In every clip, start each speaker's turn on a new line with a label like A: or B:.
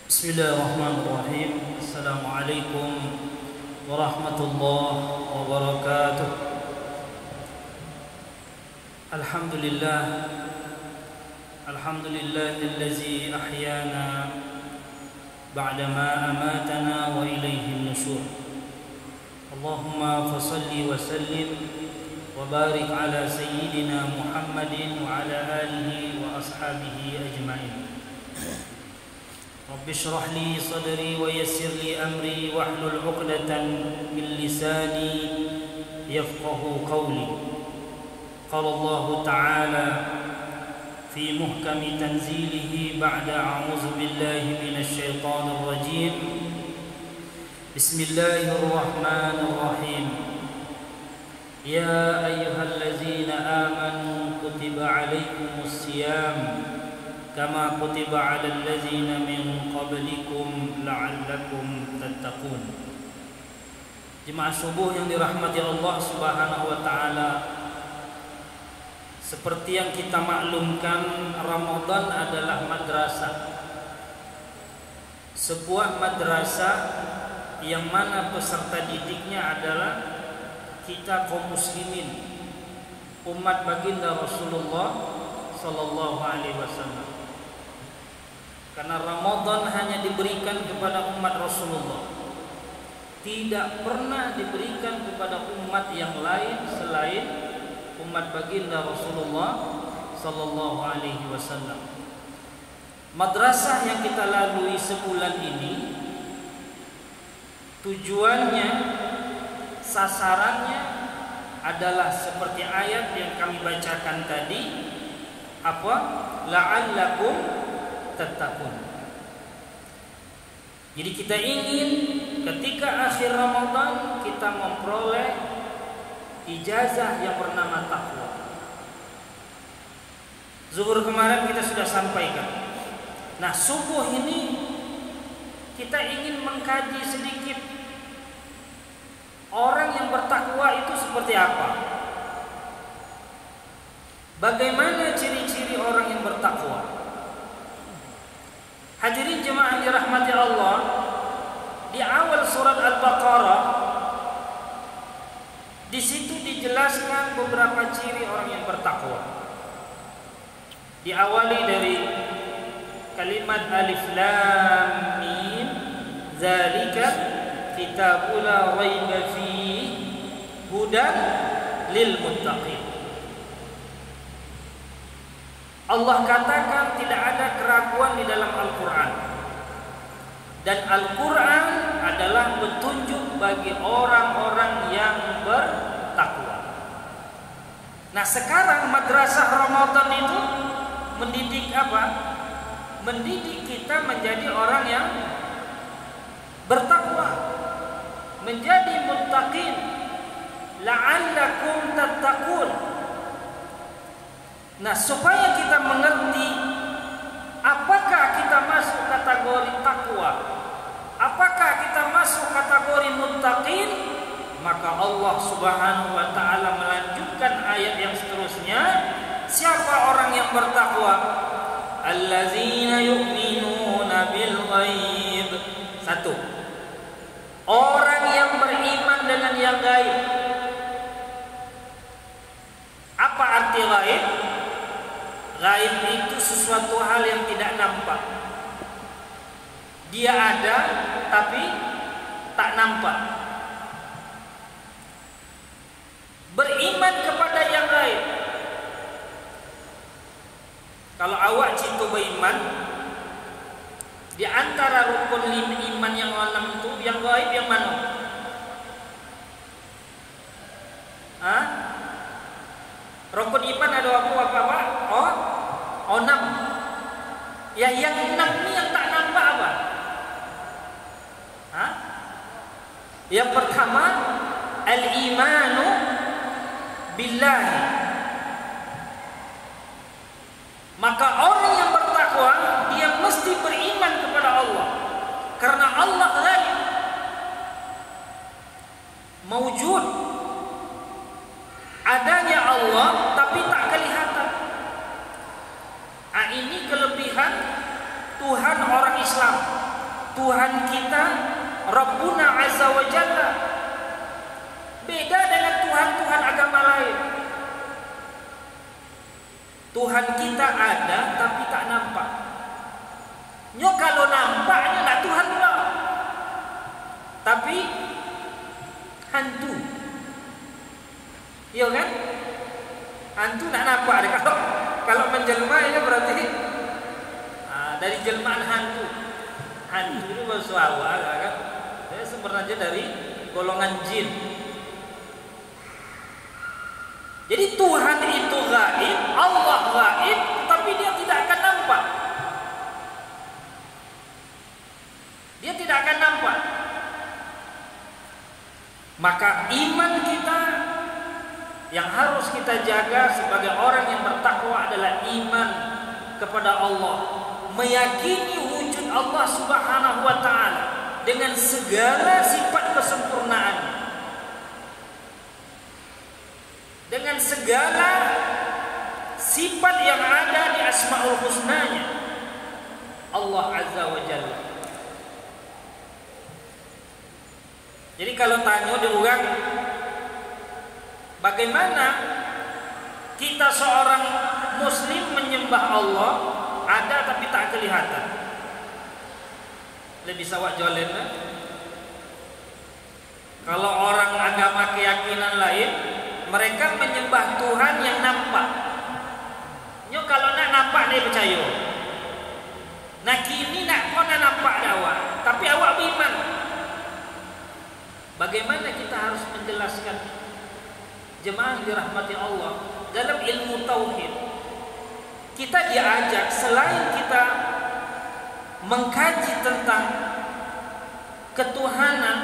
A: Bismillahirrahmanirrahim. Assalamualaikum warahmatullahi wabarakatuh. Alhamdulillah, alhamdulillahillazi ahyana ba'dama amatana wa ilaihin nusyur. Allahumma fasalli wa sallim wa barik ala sayyidina Muhammadin wa ala alihi wa ashabihi ajma'in. Rabbi shrah li sadri wa yassir li amri wahlul 'uqdatan min lisani yafqahu qawli. Qala Allah ta'ala fi muhkami tanzilihi ba'da a'udzu billahi minasy syaithanir rajim. Bismillahirrahmanirrahim. Ya ayyuhallazina amanu kutiba 'alaikumus shiyam kama kutiba 'alal ladzina min qablikum la'allakum tattaqun. Jemaah subuh yang dirahmati Allah Subhanahu wa taala, seperti yang kita maklumkan, Ramadan adalah madrasah. Sebuah madrasah yang mana peserta didiknya adalah kita kaum muslimin, umat baginda Rasulullah sallallahu alaihi wasallam. Karena Ramadan hanya diberikan kepada umat Rasulullah, tidak pernah diberikan kepada umat yang lain selain umat baginda Rasulullah sallallahu alaihi wasallam. Madrasah yang kita lalui sebulan ini, tujuannya, sasarannya adalah seperti ayat yang kami bacakan tadi, apa? La'allakum tattaqun. Jadi kita ingin ketika akhir Ramadan kita memperoleh ijazah yang bernama takwa. Zuhur kemarin kita sudah sampaikan. Nah, subuh ini kita ingin mengkaji sedikit orang yang bertakwa itu seperti apa. Bagaimana ciri-ciri orang yang bertakwa? Hadirin jemaah yang dirahmati Allah, di awal surat Al-Baqarah di situ dijelaskan beberapa ciri orang yang bertakwa. Diawali dari kalimat alif lam mim, zalika kitabul la raiba fihi hudan lil muttaqin. Allah katakan tidak ada keraguan di dalam Al-Quran, dan Al-Quran adalah petunjuk bagi orang-orang yang bertakwa. Nah, sekarang madrasah Ramadan itu mendidik apa? Mendidik kita menjadi orang yang bertakwa, menjadi muttaqin, la'allakum tattaqun. Nah, supaya kita mengerti apakah kita masuk kategori takwa, apakah kita masuk kategori muttaqin, maka Allah Subhanahu wa taala melanjutkan ayat yang seterusnya. Siapa orang yang bertakwa? Allazina yu'minuna bil ghaib. Satu, orang yang beriman dengan yang gaib. Apa arti gaib? Gaib itu sesuatu hal yang tidak nampak. Dia ada tapi tak nampak. Beriman kepada yang gaib. Kalau awak cinta beriman, di antara rukun iman yang 6 itu, yang gaib yang mana? Hah? Rukun iman ada apa? Oh 6. Ya, yang 6 ini yang tak nampak apa? Hah? Yang pertama, al-imanu billahi. Maka orang yang bertakwa, dia mesti beriman kepada Allah. Karena Allah ghaib, mawjud. Adanya Allah tapi tak kelihatan. Ini kelebihan Tuhan orang Islam. Tuhan kita Rabbuna Azza wa Jalla. Beda dengan Tuhan-Tuhan agama lain. Tuhan kita ada tapi tak nampak. Nyo kalau nampaknya nak Tuhan lah, tapi hantu. Iya kan? Hantu nak nampak deh. Kalau menjelma itu berarti dari jelmaan hantu. Hantu itu bahasa awal kan? Sebenarnya dari golongan jin. Jadi Tuhan itu gaib, Allah gaib, tapi dia tidak akan nampak. Dia tidak akan nampak. Maka iman kita yang harus kita jaga sebagai orang yang bertakwa adalah iman kepada Allah, meyakini wujud Allah Subhanahu wa taala dengan segala sifat kesempurnaan, dengan segala sifat yang ada di Asmaul Husnanya Allah Azza wa Jalla. Jadi kalau tanya diulang, bagaimana kita seorang muslim menyembah Allah ada tapi tak kelihatan? Lebih sawak jolen lah. Kalau orang agama keyakinan lain, mereka menyembah Tuhan yang nampak. Nyo kalau nak nampak dia percaya. Nah kini nak kau nak nampak awak, tapi awak beriman. Bagaimana kita harus menjelaskan jemaah dirahmati Allah dalam ilmu tauhid? Kita diajak selain kita mengkaji tentang ketuhanan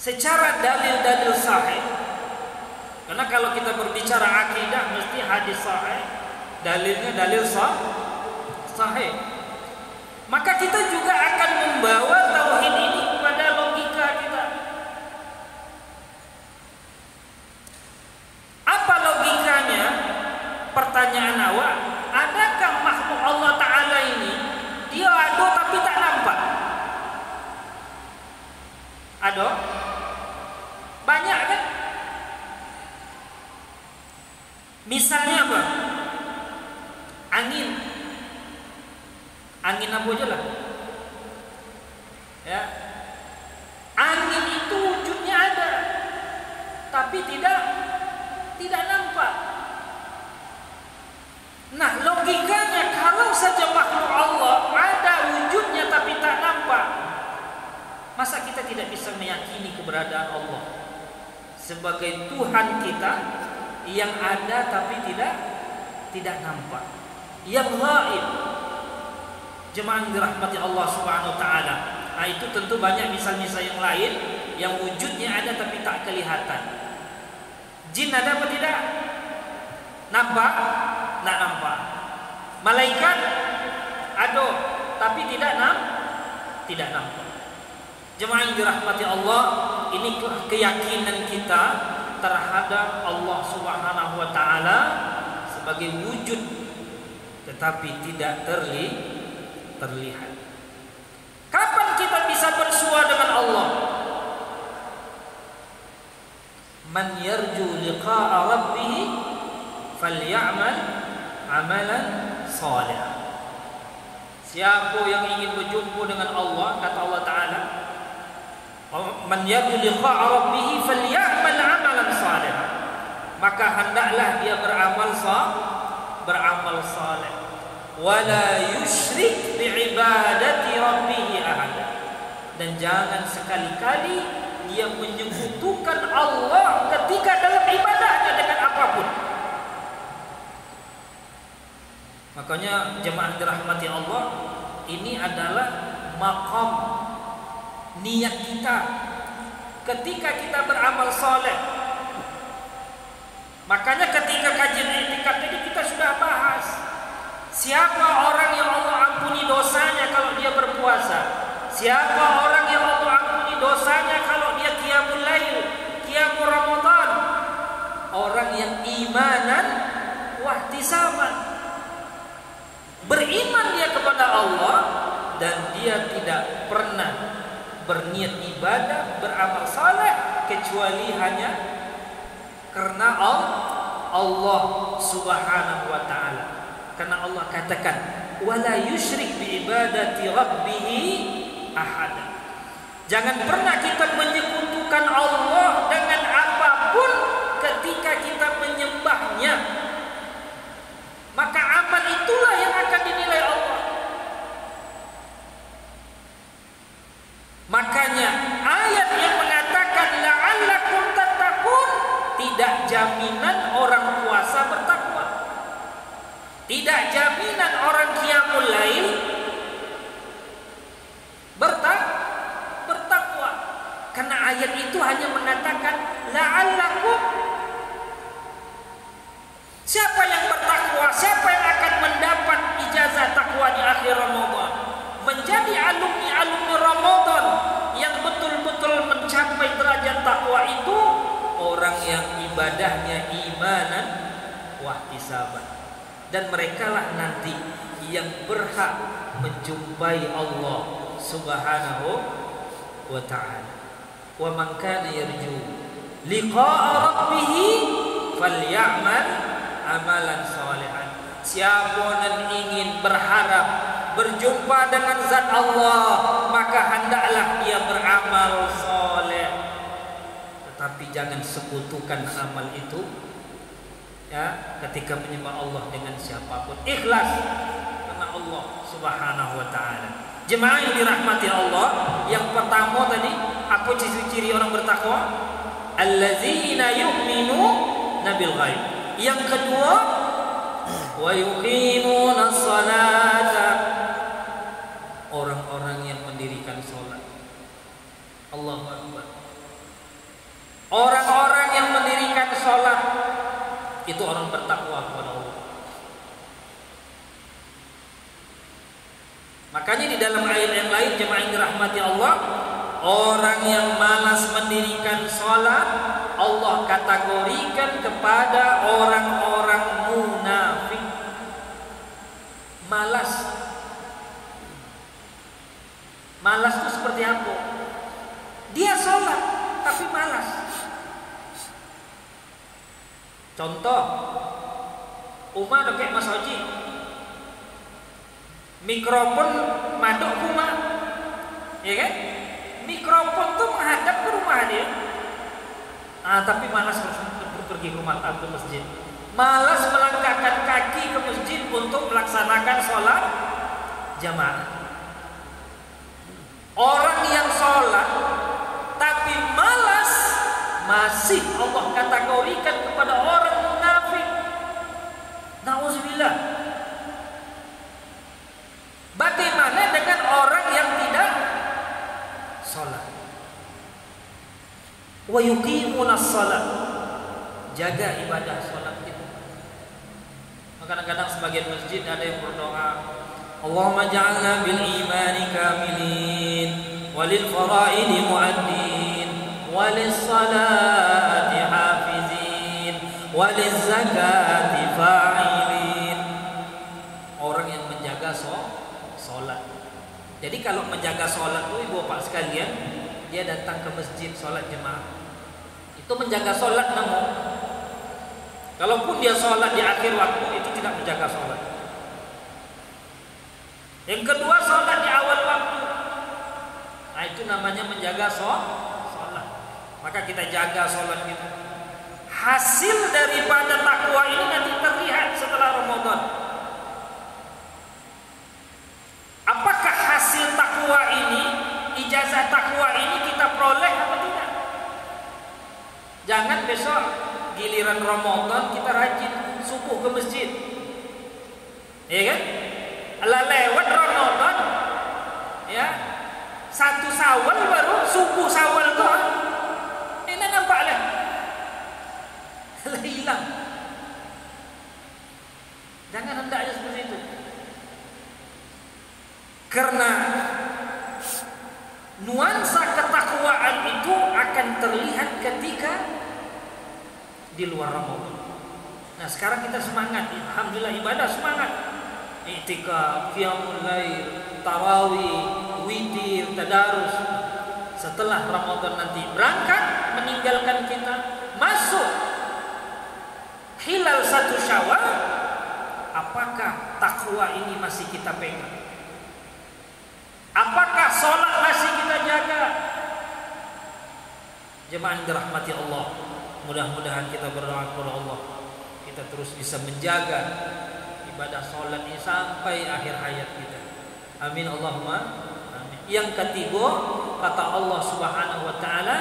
A: secara dalil-dalil sahih. Karena kalau kita berbicara akidah mesti hadis sahih, dalilnya dalil sahih. Maka kita juga akan membawa tauhid ini kepada logika kita. Apa logikanya? Pertanyaan awak, adakah makhluk Allah Ta'ala ini dia ada tapi tak nampak? Ada? Banyak kan? Misalnya apa? Angin. Angin apa aja lah. Ya. Angin itu wujudnya ada, tapi tidak nampak. Nah, logikanya kalau saja makhluk Allah ada wujudnya tapi tak nampak, masa kita tidak bisa meyakini keberadaan Allah sebagai Tuhan kita yang ada tapi tidak nampak, yang gaib. Jemaah dirahmati Allah Subhanahu wa taala. Nah, itu tentu banyak misal-misal yang lain yang wujudnya ada tapi tak kelihatan. Jin ada apa tidak? Nampak? Tak nampak. Malaikat ada tapi tidak nampak. Jemaah yang dirahmati Allah, ini keyakinan kita terhadap Allah Subhanahu wa taala sebagai wujud tetapi tidak terlihat. Kapan kita bisa bersua dengan Allah? Man yarju liqa'a rabbih falyamal amalan salih. Siapa yang ingin berjumpa dengan Allah, kata Allah Ta'ala, man yarju liqa'a rabbih falyamal amalan salih, maka hendaklah dia beramal saleh, wala yusyrik bi'ibadati rabbih ahada, dan jangan sekali-kali dia menyekutukan Allah ketika dalam ibadahnya dengan apapun. Makanya jemaah dirahmati Allah, ini adalah maqam niat kita ketika kita beramal saleh. Makanya ketika kajian i'tikaf tadi kita sudah bahas, siapa orang yang Allah ampuni dosanya kalau dia berpuasa? Siapa orang yang Allah ampuni dosanya kalau dia qiyamul lail, qiyamul Ramadan? Orang yang imanan wahtisaban, beriman dia kepada Allah dan dia tidak pernah berniat ibadah, beramal saleh kecuali hanya karena Allah Subhanahu wa taala. Karena Allah katakan wala yusyrik bi ibadati rabbih ahada. Jangan pernah kita menyekutukan Allah dengan apapun ketika kita menyembahnya. Maka amal itulah yang akan dinilai Allah. Makanya ayat yang mengatakan la'allakum tattaqun tidak jaminan orang puasa bertakwa. Tidak jaminan orang qiyamul lail bertakwa. Karena ayat itu hanya mengatakan la'allakum. Siapa yang bertakwa, siapa yang akan mendapat ijazah takwa di akhir Ramadan, menjadi alumni Ramadan yang betul-betul mencapai derajat takwa itu orang yang ibadahnya imanan wahtisaban. Dan merekalah nanti yang berhak menjumpai Allah Subhanahu wa ta'ala. Wa man kana yarju liqa'a rabbih falyamal amalan sholihan. Siapa yang ingin berharap berjumpa dengan zat Allah, maka hendaklah dia beramal soleh. Tetapi jangan sekutukan amal itu ya ketika menyembah Allah dengan siapapun. Ikhlas karena Allah Subhanahu wa taala. Jemaah yang dirahmati Allah, yang pertama tadi apa ciri-ciri orang bertakwa? Allazina yu'minuna bil ghaib. Yang kedua, wa yuqimuna sholata. Orang-orang yang mendirikan salat. Allahu akbar. Orang-orang yang mendirikan salat itu orang bertakwa kepada Allah. Makanya di dalam ayat yang lain jemaah yang dirahmati Allah, orang yang malas mendirikan salat Allah kategorikan kepada orang-orang munafik. Malas itu seperti apa? Dia salat tapi malas. Contoh, Umar kayak Mas Haji, mikrofon maduk rumah, ya kan? Mikrofon tuh menghadap ke rumah dia. Tapi malas pergi ke rumah ke masjid. Malas melangkahkan kaki ke masjid untuk melaksanakan sholat jamaah. Orang yang sholat tapi malas masih Allah kategorikan kepada orang munafik. Nauzubillah. Bagaimana dengan orang yang tidak sholat? Wa yuqimunas shalah, jaga ibadah salat itu. Kadang-kadang sebagian masjid ada yang berdoa, Allahumma ja'alna bil imani kamilin walil fara'idi mu'addin walis salati hafizin waliz zakati fa'ilin. Orang yang menjaga salat. Jadi kalau menjaga salat itu Ibu Bapak sekalian, dia datang ke masjid sholat jemaah, itu menjaga sholat. Namun kalaupun dia sholat di akhir waktu, itu tidak menjaga sholat. Yang kedua, sholat di awal waktu, nah itu namanya menjaga sholat. Maka kita jaga sholat kita. Hasil daripada takwa ini nanti terlihat setelah Ramadan. Apakah hasil takwa ini, ijazah takwa ini kita peroleh apa tidak? Jangan besok giliran Ramadan kita rajin subuh ke masjid, ya kan? Ala lewat Ramadan, ya 1 Syawal baru subuh Syawal tuh, ini nampak lah, hilang. Jangan hendaknya seperti itu, karena nuansa ketakwaan itu akan terlihat ketika di luar Ramadan. Nah sekarang kita semangat, alhamdulillah ibadah semangat. I'tikaf, qiyamul lail, tarawih, witir, tadarus. Setelah Ramadan nanti berangkat meninggalkan kita, masuk hilal 1 Syawal, apakah takwa ini masih kita pegang? Apakah sholat masih kita jaga? Jemaah yang dirahmati Allah, mudah-mudahan kita berdoa kepada Allah, kita terus bisa menjaga ibadah sholat ini sampai akhir hayat kita. Amin Allahumma amin. Yang ketiga, kata Allah Subhanahu wa taala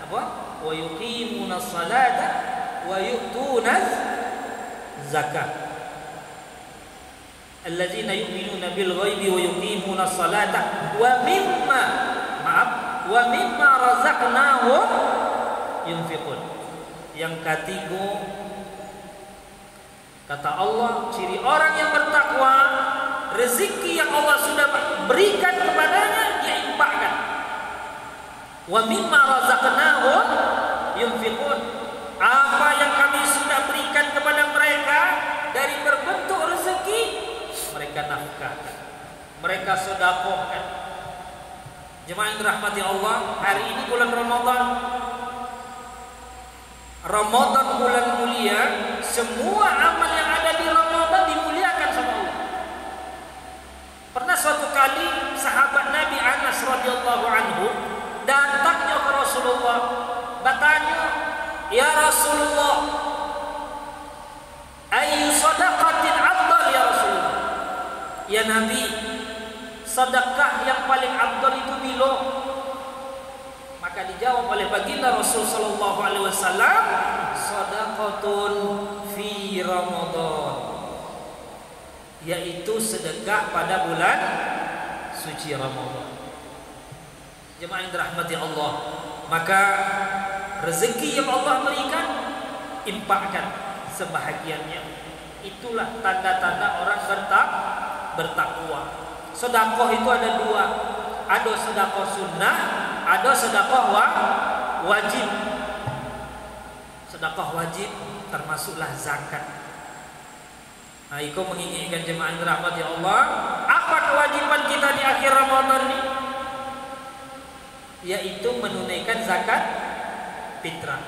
A: apa? Wa yuqimuna sholata wa yu'tuna zakat. Alladzina yu'minuna bil ghaibi wa yuqimuna sholata wa mimma razaqnahum yunfiqun. Yang ketiga, kata Allah, ciri orang yang bertakwa, rezeki yang Allah sudah berikan kepadanya dia infakkan. Wa mimma razaqnahum yunfiqun. Apa yang kami sudah berikan kepada mereka dari berbentuk rezeki, mereka nafkahkan, mereka sedekahkan. Jemaah yang dirahmati Allah, hari ini bulan Ramadan. Ramadan bulan mulia, semua amal yang ada di Ramadan dimuliakan sama Allah. Pernah suatu kali sahabat Nabi Anas radhiyallahu anhu datangnya ke Rasulullah, bertanya, "Ya Rasulullah, ayyu shadaqatin afdal ya Rasulullah?" Ya Nabi, sedekah yang paling afdal itu bila? Maka dijawab oleh baginda Rasul sallallahu alaihi wasallam, shadaqatun fi Ramadan, yaitu sedekah pada bulan suci Ramadan. Jemaah yang dirahmati Allah, maka rezeki yang Allah berikan, infakkan sebahagiannya. Itulah tanda-tanda orang bertakwa. Sedekah itu ada 2. Ada sedekah sunnah, ada sedekah wajib. Sedekah wajib termasuklah zakat. Nah, itu menginginkan jemaah dirahmati Allah, apa kewajiban kita di akhir Ramadan ini? Yaitu menunaikan zakat fitrah.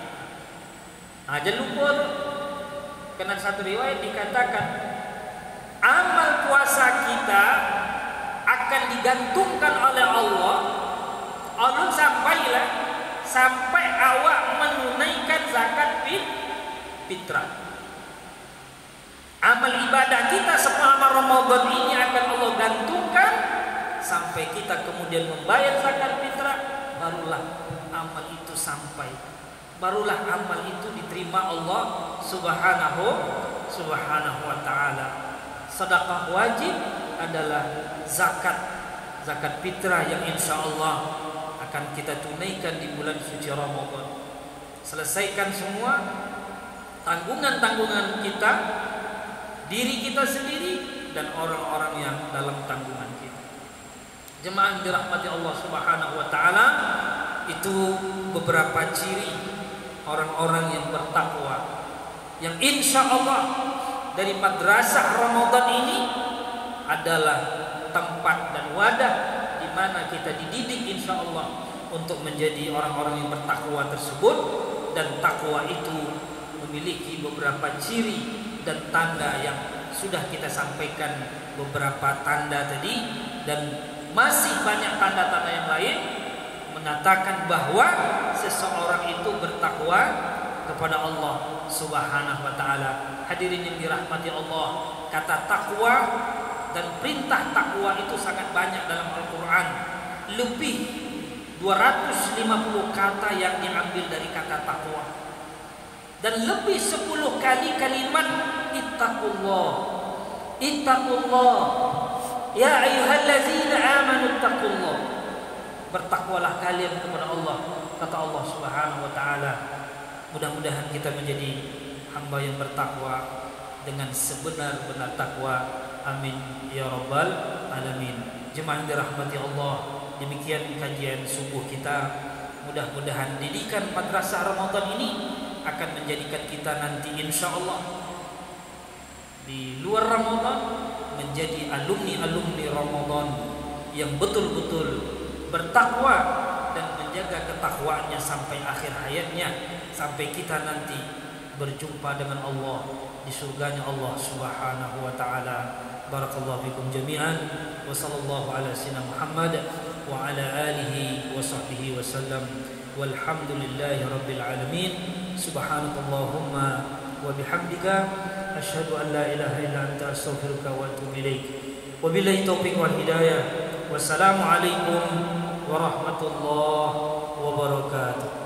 A: Nah, jangan lupa, karena satu riwayat dikatakan amal puasa kita akan digantungkan oleh Allah sampai awak menunaikan zakat fitrah. Amal ibadah kita selama Ramadan ini akan Allah gantungkan sampai kita kemudian membayar zakat fitrah, barulah amal itu sampai, barulah amal itu diterima Allah Subhanahu wa ta'ala. Sedekah wajib adalah zakat fitrah yang insya Allah akan kita tunaikan di bulan suci Ramadan. Selesaikan semua tanggungan-tanggungan kita, diri kita sendiri dan orang-orang yang dalam tanggungan kita. Jemaah yang dirahmati Allah Subhanahu wa taala, itu beberapa ciri orang-orang yang bertakwa, yang insya Allah dari madrasah Ramadan ini adalah tempat dan wadah di mana kita dididik insya Allah untuk menjadi orang-orang yang bertakwa tersebut. Dan takwa itu memiliki beberapa ciri dan tanda yang sudah kita sampaikan, beberapa tanda tadi, dan masih banyak tanda-tanda yang lain mengatakan bahwa seseorang itu bertakwa kepada Allah Subhanahu wa taala. Hadirin yang dirahmati Allah, kata takwa dan perintah takwa itu sangat banyak dalam Al-Qur'an. Lebih 250 kata yang diambil dari kata takwa, dan lebih 10 kali kalimat ittaqullah, ittaqullah, ya ayyuhallazina amanu ittaqullah, bertakwalah kalian kepada Allah, kata Allah Subhanahu wa taala. Mudah-mudahan kita menjadi hamba yang bertakwa dengan sebenar-benar takwa. Amin ya rabbal alamin. Jemaah yang dirahmati Allah, demikian kajian subuh kita. Mudah-mudahan didikan madrasah Ramadan ini akan menjadikan kita nanti insya Allah di luar Ramadan menjadi alumni Ramadan yang betul-betul bertakwa dan menjaga ketakwaannya sampai akhir hayatnya, sampai kita nanti berjumpa dengan Allah di surganya Allah Subhanahu wa taala. Barakallahu fikum jami'an wa sallallahu ala sayyidina Muhammad wa ala alihi wa sahbihi wasallam. Walhamdulillahi rabbil alamin. Subhanakallahumma wa bihamdika asyhadu an la ilaha illa anta astaghfiruka wa atubu ilaik. Wabillahi taufiq wal hidayah. Wassalamu alaikum warahmatullahi wabarakatuh.